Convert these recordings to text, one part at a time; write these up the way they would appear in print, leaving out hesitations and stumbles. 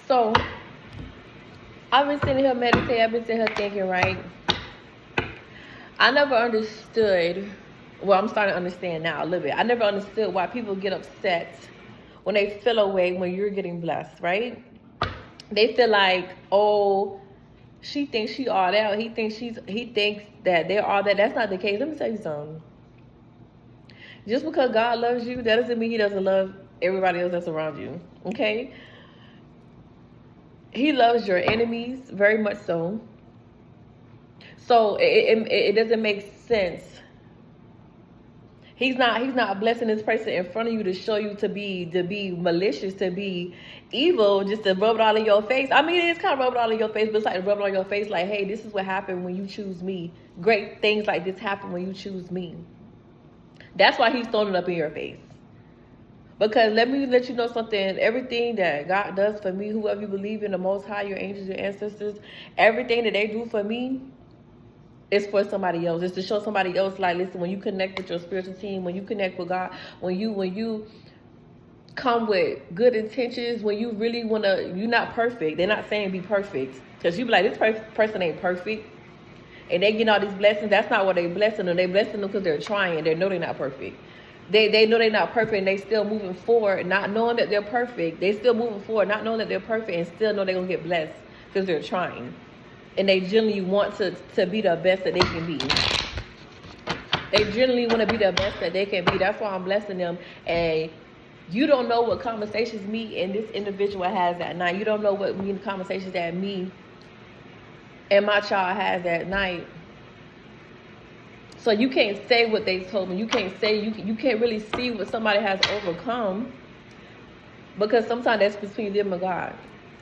So I've been sitting here meditating, I've been sitting here thinking, right? I never understood, well, I'm starting to understand now a little bit. I never understood why people get upset when they feel away when you're getting blessed, right? They feel like, oh, she thinks she all that. He thinks that they're all that. That's not the case. Let me tell you something. Just because God loves you, that doesn't mean he doesn't love everybody else that's around you. Okay? He loves your enemies very much so. So it doesn't make sense. He's not blessing this person in front of you to show you to be malicious, to be evil, just to rub it all in your face. I mean, it's kind of rub it all in your face, but it's like rub it on your face like, hey, this is what happened when you choose me. Great things like this happen when you choose me. That's why he's throwing it up in your face. Because let me let you know something. Everything that God does for me, whoever you believe in, the Most High, your angels, your ancestors, everything that they do for me, it's for somebody else. It's to show somebody else, like, listen, when you connect with your spiritual team, when you connect with God, when you come with good intentions, when you really want to, you're not perfect. They're not saying be perfect. Because you be like, this person ain't perfect. And they get all these blessings. That's not what they blessing them. They blessing them because they're trying. They know they're not perfect. They know they're not perfect, and they still moving forward, not knowing that they're perfect. They still moving forward, not knowing that they're perfect, and still know they're going to get blessed because they're trying. And they generally want to be the best that they can be. They generally want to be the best that they can be. That's why I'm blessing them. And you don't know what conversations me and this individual has at night. You don't know what conversations that me and my child has at night. So you can't say what they told me. You can't say, you can't really see what somebody has overcome, because sometimes that's between them and God.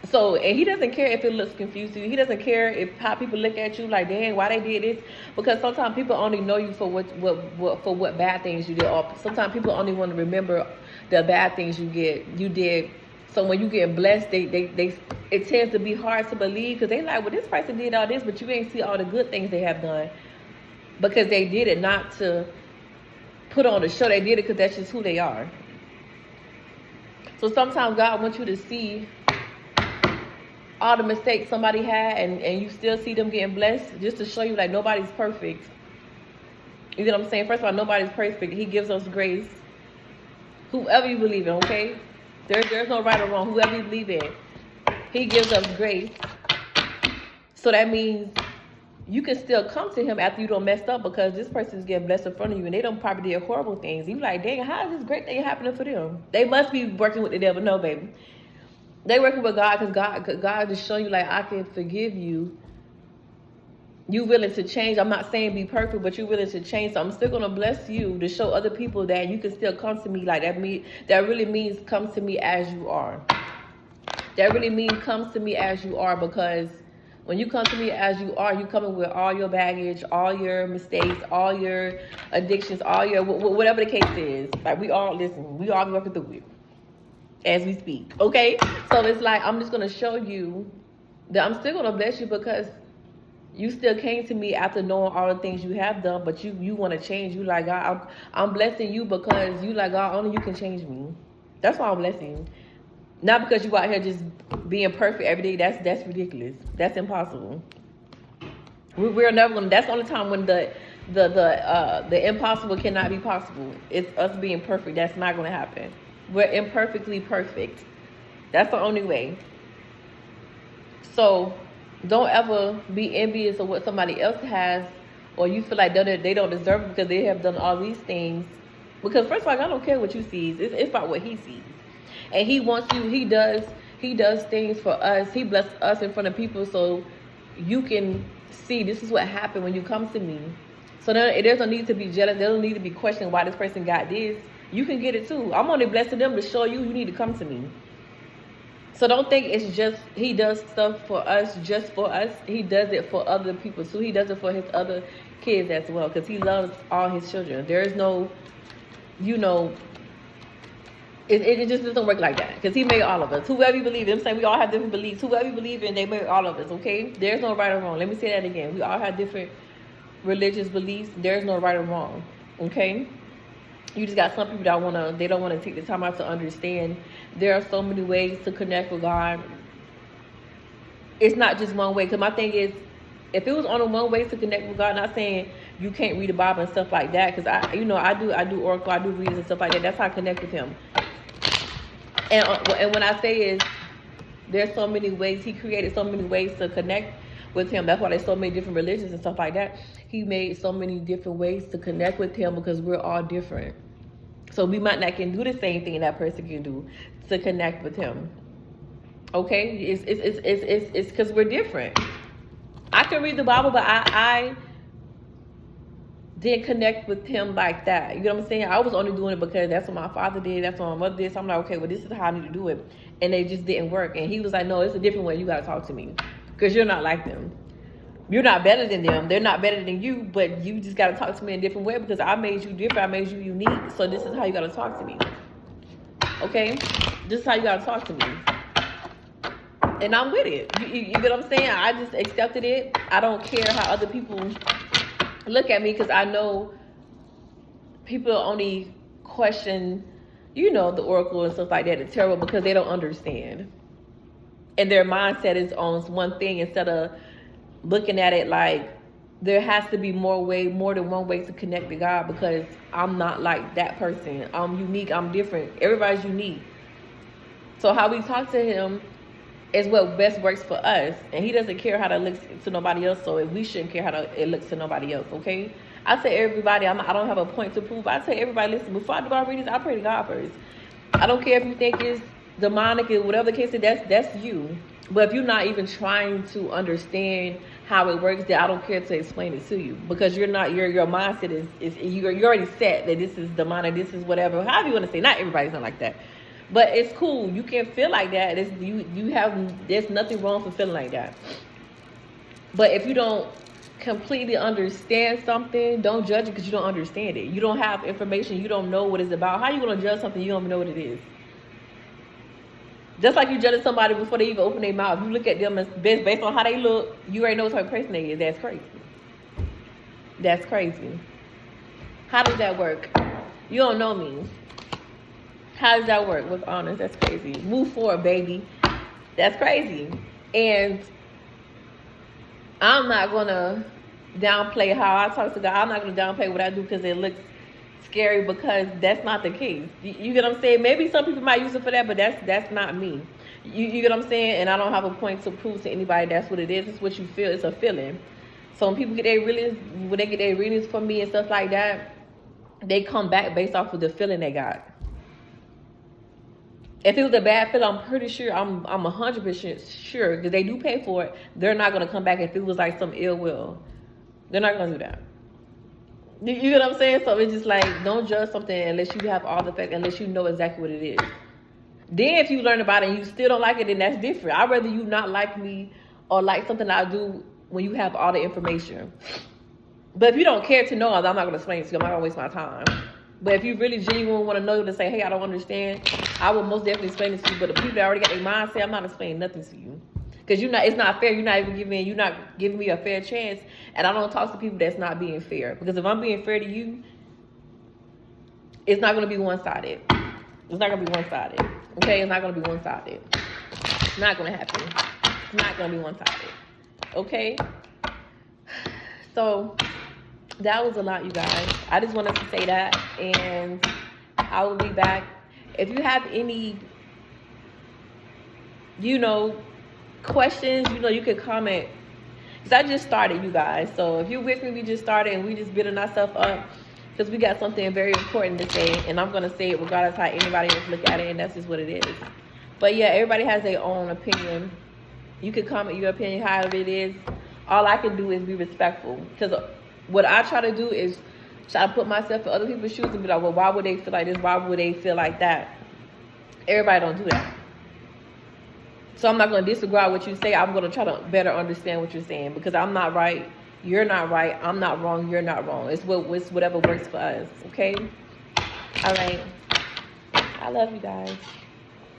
So, and he doesn't care if it looks confused to you. He doesn't care if how people look at you like, dang, why they did this? Because sometimes people only know you for what bad things you did. Or sometimes people only want to remember the bad things you did. So when you get blessed, it tends to be hard to believe, because they like, well, this person did all this, but you ain't see all the good things they have done. Because they did it not to put on a show. They did it because that's just who they are. So sometimes God wants you to see all the mistakes somebody had, and you still see them getting blessed, just to show you like nobody's perfect. You know what I'm saying? First of all, nobody's perfect. He gives us grace. Whoever you believe in, okay? There's no right or wrong. Whoever you believe in, he gives us grace. So that means you can still come to him after you don't messed up, because this person's getting blessed in front of you and they don't probably did horrible things. You like, dang, how is this great thing happening for them? They must be working with the devil. No, baby. They working with God, because God is showing you like, I can forgive you. You willing to change. I'm not saying be perfect, but you're willing to change. So I'm still going to bless you to show other people that you can still come to me like that. That really means come to me as you are. That really means come to me as you are, because when you come to me as you are, you coming with all your baggage, all your mistakes, all your addictions, all your whatever the case is. Like, we all working through it as we speak, okay? So it's like, I'm just gonna show you that I'm still gonna bless you, because you still came to me after knowing all the things you have done, but you want to change. You like, God, I'm blessing you because you like, God, only you can change me. That's why I'm blessing you. Not because you out here just being perfect every day. That's ridiculous. That's impossible. We're never gonna. That's the only time when the impossible cannot be possible. It's us being perfect. That's not gonna happen. We're imperfectly perfect. That's the only way. So don't ever be envious of what somebody else has, or you feel like they don't deserve it because they have done all these things. Because first of all, I don't care what you see. It's about what he sees. And he wants you, he does things for us. He blesses us in front of people so you can see this is what happened when you come to me. So there's no need to be jealous. There don't need to be questioning why this person got this. You can get it too. I'm only blessing them to show you need to come to me. So don't think it's just he does stuff for us, just for us. He does it for other people too. He does it for his other kids as well, because he loves all his children. There is no, it just doesn't work like that, because he made all of us. Whoever you believe in, I'm saying we all have different beliefs. Whoever you believe in, they made all of us, okay? There's no right or wrong. Let me say that again. We all have different religious beliefs. There's no right or wrong, okay? You just got some people that they don't want to take the time out to understand there are so many ways to connect with God. it's not just one way. Because my thing is, if it was only one way to connect with God, not saying you can't read the Bible and stuff like that, because I do oracle, I do readings and stuff like that. That's how I connect with Him. And when I say is, there's so many ways He created, so many ways to connect with Him. That's why there's so many different religions and stuff like that. He made so many different ways to connect with Him because we're all different. So we might not can do the same thing that person can do to connect with Him. Okay, it's because we're different. I can read the Bible, but I didn't connect with Him like that. You know what I'm saying? I was only doing it because that's what my father did, that's what my mother did. So I'm like, okay, well, this is how I need to do it. And it just didn't work. And He was like, no, it's a different way. You got to talk to me because you're not like them. You're not better than them. They're not better than you, but you just got to talk to me in a different way because I made you different. I made you unique. So this is how you got to talk to me. Okay? This is how you got to talk to me. And I'm with it. You get what I'm saying? I just accepted it. I don't care how other people look at me because I know people only question, the oracle and stuff like that, the tarot, because they don't understand. And their mindset is on one thing instead of looking at it like there has to be more than one way to connect to God because I'm not like that person. I'm unique. I'm different. Everybody's unique. So how we talk to Him is what best works for us. And He doesn't care how that looks to nobody else. So we shouldn't care how it looks to nobody else. Okay? I say everybody, I don't have a point to prove. I say everybody, listen, before I do my readings, I pray to God first. I don't care if you think it's demonic or whatever the case is, that's you. But if you're not even trying to understand how it works, then I don't care to explain it to you because your mindset is you're already set that this is demonic, this is whatever. However you want to say. Not everybody's not like that, but it's cool. You can feel like that. There's nothing wrong for feeling like that. But if you don't completely understand something, don't judge it because you don't understand it. You don't have information. You don't know what it's about. How are you going to judge something you don't even know what it is? Just like you judge somebody before they even open their mouth. You look at them based on how they look, you already know what type of person they is. That's crazy. That's crazy. How does that work? You don't know me. How does that work? With honest, that's crazy. Move forward, baby. That's crazy. And I'm not going to downplay how I talk to God. I'm not going to downplay what I do because it looks scary because that's not the case. You get what I'm saying? Maybe some people might use it for that, but that's not me. You get what I'm saying? And I don't have a point to prove to anybody that's what it is. It's what you feel. It's a feeling. So when people get their readings, when they get their readings from me and stuff like that, they come back based off of the feeling they got. If it was a bad feeling, I'm pretty sure, I'm 100% sure, because they do pay for it, they're not going to come back if it was like some ill will. They're not going to do that. You get what I'm saying? So it's just like, don't judge something unless you have all the facts, unless you know exactly what it is. Then if you learn about it and you still don't like it, then that's different. I'd rather you not like me or like something I do when you have all the information. But if you don't care to know, I'm not going to explain it to you. I'm not going to waste my time. But if you really genuinely want to know to say, hey, I don't understand, I will most definitely explain it to you. But the people that already got their mindset, I'm not explaining nothing to you. Because it's not fair. You're not giving me a fair chance. And I don't talk to people that's not being fair. Because if I'm being fair to you, it's not going to be one-sided. It's not going to be one-sided. Okay? It's not going to be one-sided. It's not going to happen. It's not going to be one-sided. Okay? So that was a lot, you guys. I just wanted to say that. And I will be back. If you have any, questions, you can comment. Because I just started, you guys. So if you're with me, we just started and we just building ourselves up. Because we got something very important to say. And I'm going to say it regardless how anybody else look at it. And that's just what it is. But yeah, everybody has their own opinion. You can comment your opinion however it is. All I can do is be respectful. Because what I try to do is try to put myself in other people's shoes and be like, well, why would they feel like this? Why would they feel like that? Everybody don't do that. So I'm not going to disagree with what you say. I'm going to try to better understand what you're saying. Because I'm not right. You're not right. I'm not wrong. You're not wrong. It's whatever works for us. Okay? All right. I love you guys.